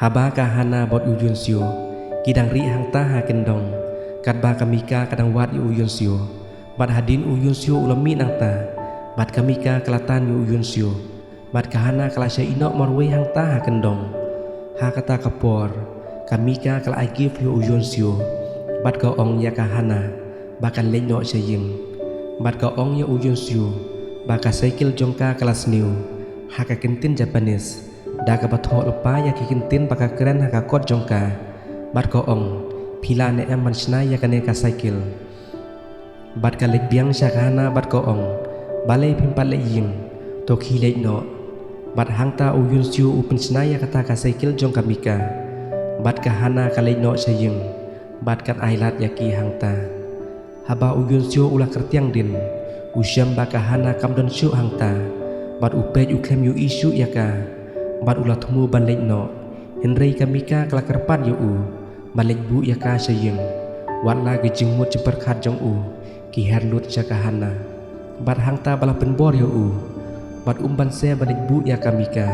haba kahana bot uyun sio kidang ri hang ta ha kendong kat ba kamika kadang wat yu uyun sio bat hadin uyun sio ulami nang ta bat kamika kelatan yu uyun sio bat kahana kalasya inok marwe hang ta ha kendong ha kata kapor kamika kala agif yu uyun sio bat ka ong ya kahana bakan lenyo saying bat ka ong ya uyun sio baka cycle jongka kelas new haka kentin Japanese daga batho lepa ya kikintin baka keren haka kot jongka bat ka ong pila ne em mansna ya kane ka cycle bat ka lek biang syakana bat ka ong balai pimpat le ying to khi le no bat hangta uyun sio upensna ya kata ka cycle jongka mika bat ka hana ka le no saying bat kan ailat ya ki hangta haba uyun sio ulah kertiang din usyam baka hana kamdon syu hangta bat upej uklem yu isu yaka bat ulah tumu banlek no henrei kamika kelakerpan yu u banlek bu yaka saying wat la gejing mut ceper khat jong u ki herlut jaka hana bat hangta bala penbor yu u bat umban se banlek bu yaka mika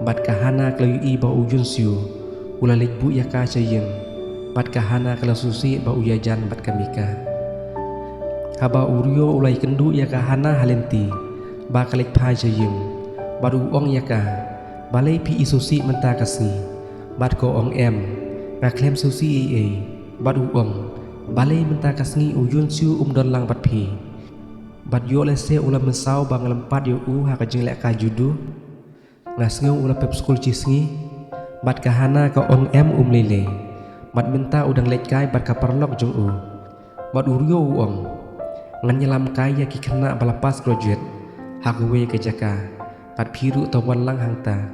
bat kahana klayu i ba uyun syu ulah lek bu yaka saying bat kahana kala susi ba uyajan bat kamika haba uryo ulai kendu yaka hana halenti ba kalek phai jaying baru ong yaka balai pi isusi menta kasni bat ko ong em ba klem susi e baru ong balai menta kasni uyun siu don lang bat pi bat yo lese ulam mesau bang lempat yo u ha kajing lek ka judu ngasngeu ula pep skul cisngi bat kahana ka ong em lele bat menta udang lek kai bat ka perlok jong u bat uryo ong ngan nyelam kaya ki kena balapas graduate hakwe ke jaka pat phiru tawan lang hangta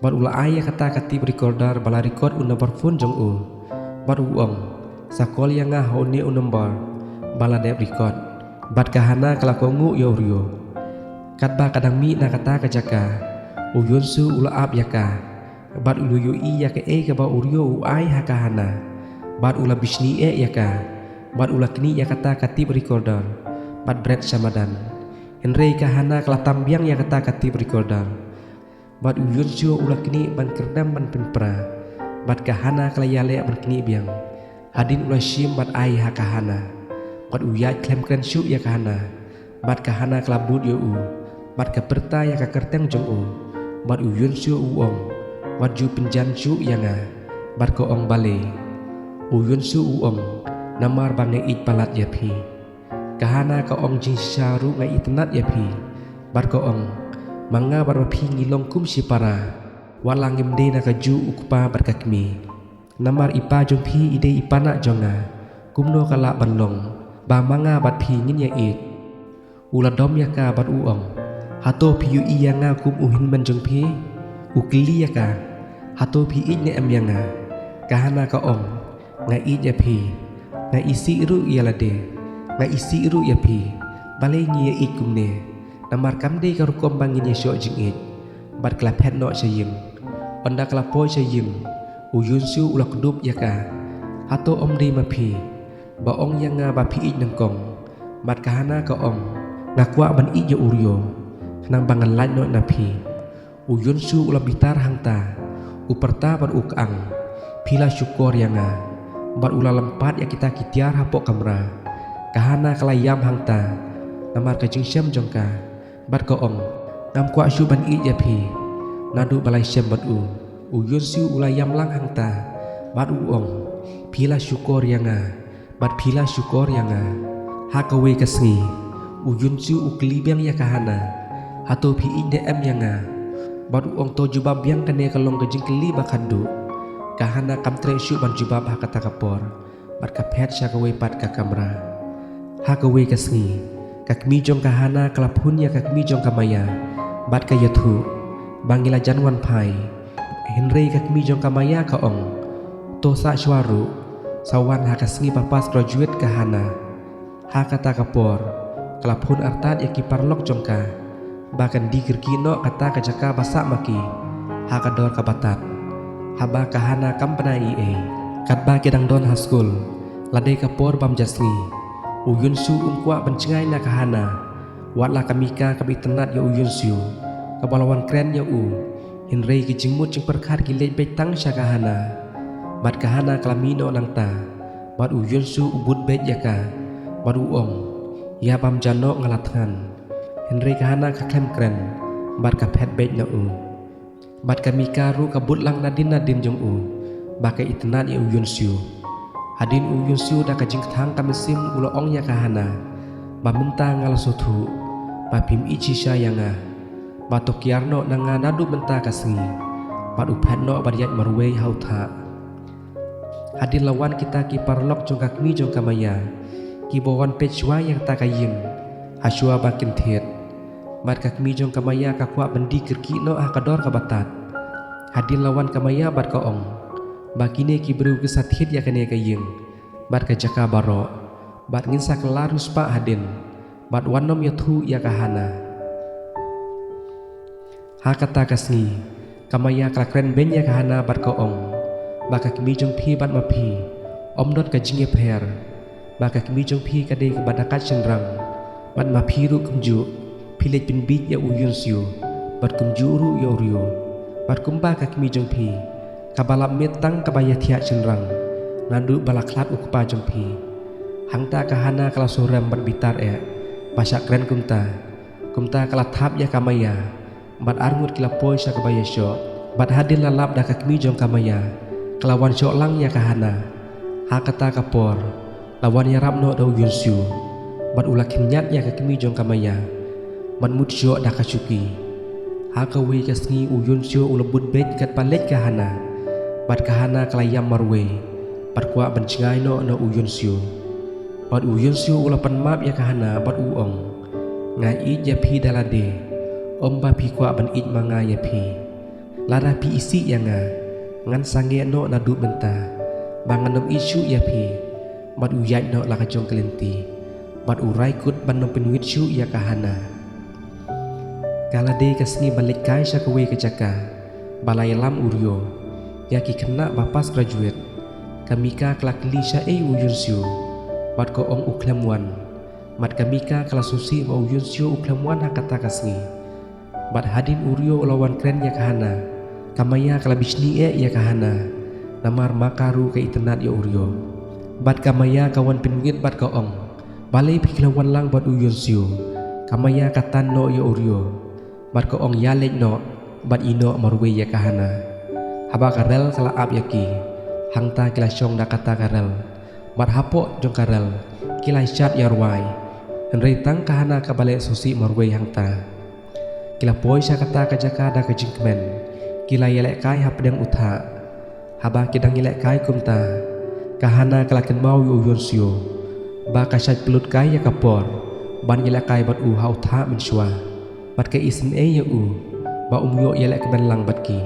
bat ula aya kata kati recorder bala record nomor phone jong u bat uong sakol yang hone nomor bala dep record bat kahana kala kongu yo rio kat ba kadang mi na kata ke jaka uyun su ula ap yaka bat ulu yo i yaka e ke ba urio u ai hakahana bat ula bisni e yaka bat ula kini ya kata katib recorder bat bread samadan henrei kahana kala tambiang ya kata katib recorder bat uyun sio ula kini ban kerdam ban penpra bat kahana kala yale ban kini biang hadin ula shim bat ai ha kahana bat uyat klem kren syu ya kahana bat kahana kala bud yo u bat kaperta ya ka kerteng jong u bat uyun sio uong bat ju penjan syu ya nga bat ko ong bale uyun sio uong namar bangai it palat ya pi kahana ka ong jing syaru ngai itnat ya pi bar ka ong manga bar pi ngilong kum si para walang imde na ka ju ukpa bar ka kmi namar ipa jong pi ide ipana jonga kumno kala banlong ba manga bat pi ngin ya it uladom ya ka bar uong hato pi yu iya nga kum uhin man jong pi ukli ya ka hato pi it ne am yanga kahana ka ong ngai it ya pi na isi iru yalade na isi iru ya pi balai ngi ikum ne namar kamde karu kombang ngi syo jing it bat kla phet no sayim onda kla po sayim uyun su ulak dup yaka hato om de ma pi ba ong yang nga ba pi it nang kong bat kahana ka ong ngakwa ban i ya uryo nang bangan lan no na pi uyun su ulak bitar hangta uperta ban ukang pila syukur yang nga bat ula lempat ya kita kitiar hapok kamera kahana kalayam hangta namar kajing syam jongka bat ko ong nam kwa syu ban i ya pi nadu balai syam bat u uyun siu ulayam lang hangta bat u ong pila syukur yang nga bat pila syukur yang nga hakawe kasngi uyun siu ukli biang ya kahana hato pi i dm yang nga bat u ong to jubab biang kane kalong kajing keli bakandu kahana kamtre syu ban jubab ha kata kapor bat ka phet syakawe pat ka kamera hakawe kasngi kakmi jong kahana kalapun ya kakmi jong kamaya bat ka yathu bangila janwan pai henrei kakmi jong kamaya ka ong to sa shwaru sawan ha kasngi papas graduate kahana ha kata kapor kalapun artat ya ki parlok jongka bakan di kirkino kata kajaka basak maki ha kador kabatat haba kahana kampana ie katba kedang don ha school ladai kapor bam jasni uyun su umkwa bencengai na kahana watla kamika kabi tenat ya uyun su kabalawan kren ya u Henry ki jingmut jing perkhat ki lej bet tang syakahana bat kahana klamino nang ta bat u Yonsu ubut bet yaka bat u ong ya bam jano ngalathan Henry kahana ka klem kren bat ka phet bet na u bat ka mika ru ka but lang nadin jong u ba ka itnat ya u Yonsu hadin u Yonsu da ka jing thang ka mesim ulo ong ya kahana ba menta ngal sothu ba pim ichi syayanga ba tokiarno nanga nadu menta kasngi bat u phatno bat yat marwei hautha hadin lawan kita ki parlok jong kakmi jong kamaya ki bawon pechwa yang ta kaying hasua bakin thet bat kakmi jong kamaya ka kwa bendi kirki no akador ka batat hadin lawan kamaya bat ka ong bakine ki beru ke sathit ya kane kaying bat ka jaka baro bat ngin sak larus pa hadin bat wanom yathu ya kahana hakata kasngi kamaya klakren ben ya kahana bat ka ong baka kimi jong phi bat ma phi omdot ka jinge pher baka kimi jong phi ka de ka badakat chenrang bat ma phi ru kumju philej pin bit ya u Yonsu bat kumju ru yo rio bat kumba ka kimi jong phi ka balap metang ka baya thia chenrang nadu balaklat ukpa jong phi hangta kahana kala soram bat bitar basa kren kumta kala thap ya kamaya bat arngut kila poi sa ka baya syo bat hadin lalap da ka kimi jong kamaya kelawan syok lang ya kahana hakata kapor lawan ya rapno da u Yonsu bat ulakin nyat ya ka kimi jong kamaya bat mut syok da ka chuki hakawe kasngi u Yonsu ulebut bet kat palet kahana bat kahana kelayam marwe bat kwa bencingai no u Yonsu bat u Yonsu ulapan map ya kahana bat u ong ngai ya phi dalade omba phi kwa ban it manga ya phi lara phi isi ya ngan sange no nadu benta banganom isu ya phi bat u yai no laka jong kelenti bat u raikut banom penuit syu ya kahana kalade kasni balik kai sa kawe kejaka balai lam uryo ya ki kena bapas graduate kamika klakli sa u Yonsu bat ko ong uklemwan mat kamika kala susi ma u Yonsu uklemwan hakata kasni bat hadin uryo lawan kren ya kahana kamaya kala bisni ya kahana namar makaru ka itnat ya uryo bat kamaya kawan penuit bat ka ong balai piklawan lang bat u Yonsu kamaya katan no ya uryo bat ka ong yalek no bat ino marwe ya kahana haba karel kala ap yaki hangta kila syong da kata karel bat hapok jong karel kila syat yarwai henry tang kahana ka balai susi marwe hangta kila poi sa kata ka jaka da ka jingkmen kila yelek kai hapdang utha haba kidang yelek kai kumta kahana kalaken mau yu Yonsu ba ka syat pelut kai ya kapor ban yelek kai bat u hautha mensua bat ka isin ya u ba umyo yelek ben lang bat ki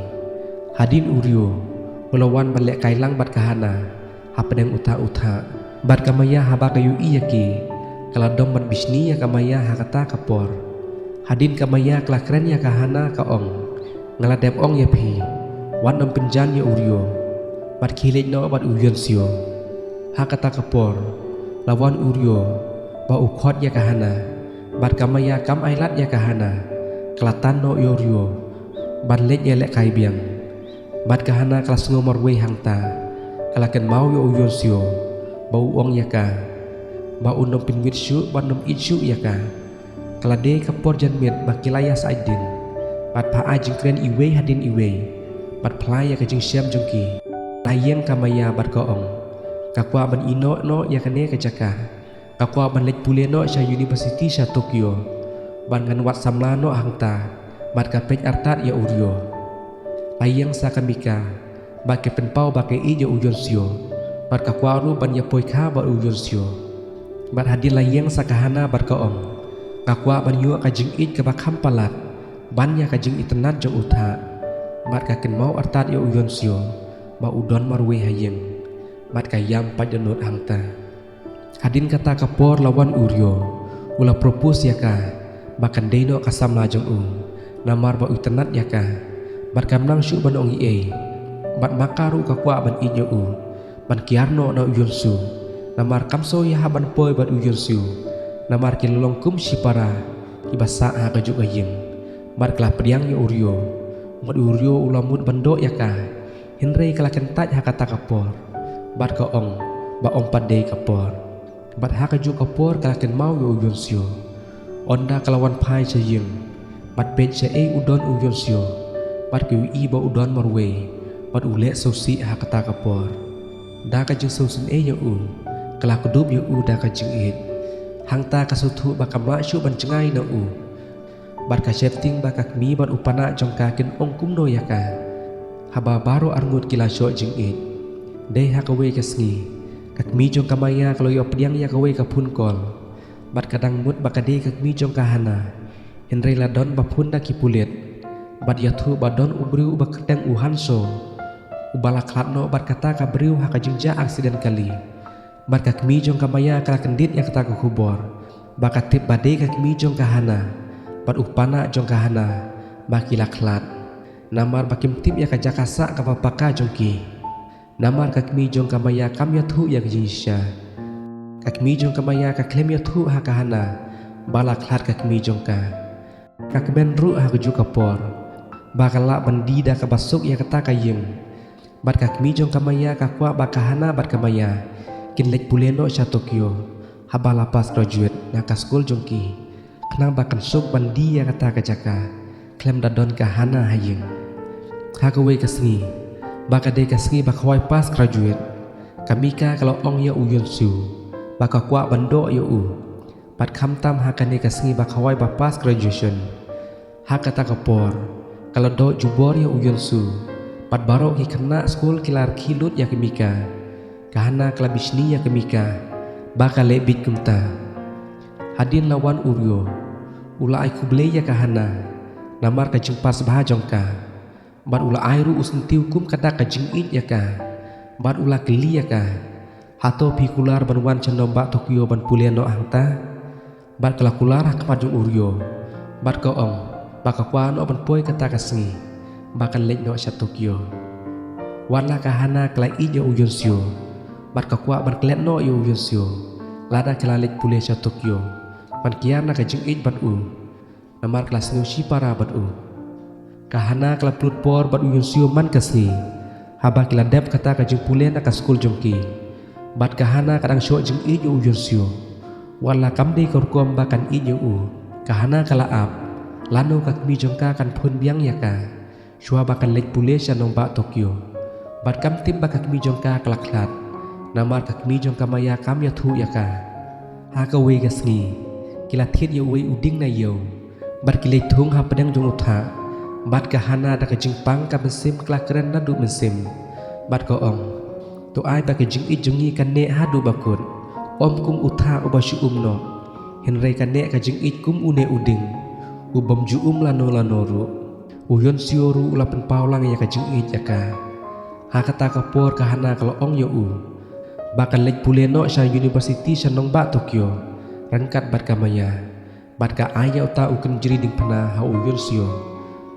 hadin uryo ulawan balek kai lang bat kahana hapdang utha bat kamaya haba kayu iyaki kala dom bat bisni ya kamaya hakata kapor hadin kamaya klakren ya kahana ka ong ngaladep ong ya phi wan om penjan ya uryo bat khilej no bat u Yonsu hakata kapor lawan uryo ba u khot ya kahana bat kamaya kam ailat ya kahana kelatan no uryo bat lej ya lek kai biang bat kahana kelas ngomor we hangta kalaken mau ya u Yonsu ba u ong ya ka ba unom pinwit syu bat nom itsu ya ka kalade kapor janmit bakilaya saidin bat pa ajing kren iwe hadin iwe bat playa kajing syam jongki layeng kamaya bat ka ong kakwa ban ino no ya kane kajaka kakwa ban lek pule no sa university sa Tokyo ban ngan wat samla no hangta bat ka pej artat ya uryo layeng sa kamika bat ke penpau ba ke i ya u Yonsu bat kakwa ru ban ya poi kha ba u Yonsu bat hadin layeng sa kahana bat ka ong kakwa ban yu kajing it ka bakham palat ban ya kajing itnat jong utha bat ka ken mau artat ya u Yonsu ba udon marwe hayeng bat ka yam pajanut hangta hadin kata kapor lawan uryo ula propose ya ka bakan deno kasam la jong u namar ba itnat ya ka bat kam nang syu ban ong i bat makaru kakwa ban inyo u ban kiarno na u Yonsu namar kamso ya haban poi bat u Yonsu namar kilolong kum sipara ibasa ha kajuk ayeng bat klah priang ya uryo Mad uryo ulamut bandok yaka Henry kalakan taj hakata kapor Bat ka ong ba ong padai kapor Bat hakaju kapor kalakan mau yo uyon sio Onda kalawan pai cayeng Bat bet cai udon uyon sio Bat kiu i ba udon marwe Bat ulek sosi hakata kapor Da kajeng sosin yo u Kala kedub yo u da kajeng it Hang ta kasutu ba kamla syu ban cengai na u Bat ka shefting ba kakmi ban upana jongka ken ong kum do yaka Haba baro arngut kila syok jeng it Dei hakawe kasngi Kakmi jong kamaya kalau yo pediang ya kawe kapun kol Bat kadang mut bakade kakmi jong kahana Henry ladon bapun da kipulit Bat yatu badon ubriu bakadang uhanso Ubalak latno bat kata kabriu hakajengja aksiden kali Bat kakmi jong kamaya kala kendit ya kata kubor Bakatip bade kakmi jong kahana Bat upana jong kahana Bakila klat Namar bakim tip ya kajakasa kapapaka jongki Namar kakmi jong kamaya kam yatu ya kajingisya Kakmi jong kamaya kaklem yatu hakahana Bala klat kakmi jong ka Kakben ru hakaju kapor Bakala bandida kabasuk ya kata kayeng Bat kakmi jong kamaya kakwa bakahana bat kamaya Kinlek buleno sya Tokyo Habala pas graduate naka school jongki Kenang bakan suk bandi ya kata kajaka Klem dadon kahana hayeng Hakawe kasngi Bakade kasngi bakawai pas graduate Kamika kalau ong ya uyon su Baka kwa bandok ya u Pat kamtam hakane kasngi bakawai bapas graduation Hakata kapor Kalau do jubor ya uyon su Pat barok ki kena school kilar kilut ya kamika Kahana kelabisni ya kamika Baka lebit kumta Hadin lawan uryo Ula ai kuble ya kahana Namar kajeng pas bahajongka Bat ula airu usentiu kum kada kajeng it ya ka Bat ula geli ya ka Hato pikular banwan candomba Tokyo ban puliano ahta Bat kalakular hakmajung uryo Bat koong Baka kwano ban poy kata kasngi Bakan lek no sya Tokyo Warna kahana kala it ya uyon sio Bat kakwa ban klet no ya uyon sio Lada kelalek pulia sya Tokyo Ban kiana kajeng it ban u Namar kelas nusi para ban u Kahana kala plut por bat uyon sio man kasni Haba kila dep kata kajeng pulia naka skul jongki Bat kahana kadang syok jeng it ya uyon sio Wala kamde korkom bakan it ya u Kahana kala ap Lano kakmi jongka kan pun biang yaka Syua bakan lek pulia sya nombak Tokyo Bat kam tim bakakmi jongka kala klat Namar kakmi jongka maya kam yatu yaka Hakawe kasngi Kila thiet ya uwe uding na yo Bat kilai thung ha pedang jong utha Bat kahana da kajing pang ka mesim kala keren na du mesim Bat ko ong To ai ba kajing it jongi kan ne ha du bakut Om kum utha ubasyu no Henry kan ne kajing it kum une uding Ubam ju lano ru Uyon sioru ulapen paulang ya kajing it yaka Hakata kapor kahana kalau ong yo u Bakan lek puleno sya university sya nongba Tokyo Rangkat bat kamaya Bat ka aya uta uken jeri ding pana ha uyon sio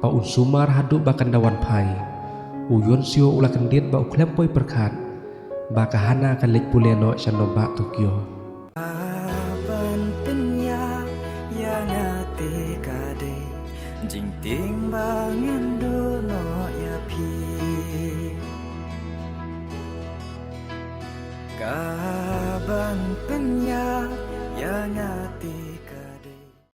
Pa unsumar hadu bakan dawan pai Uyon sio ula kendit ba uklempoi perkat Baka hana kan lek puleno sya nongba Tokyo Aban penya yang ate kade Jing timbangan dono ya pi Kaban penya yang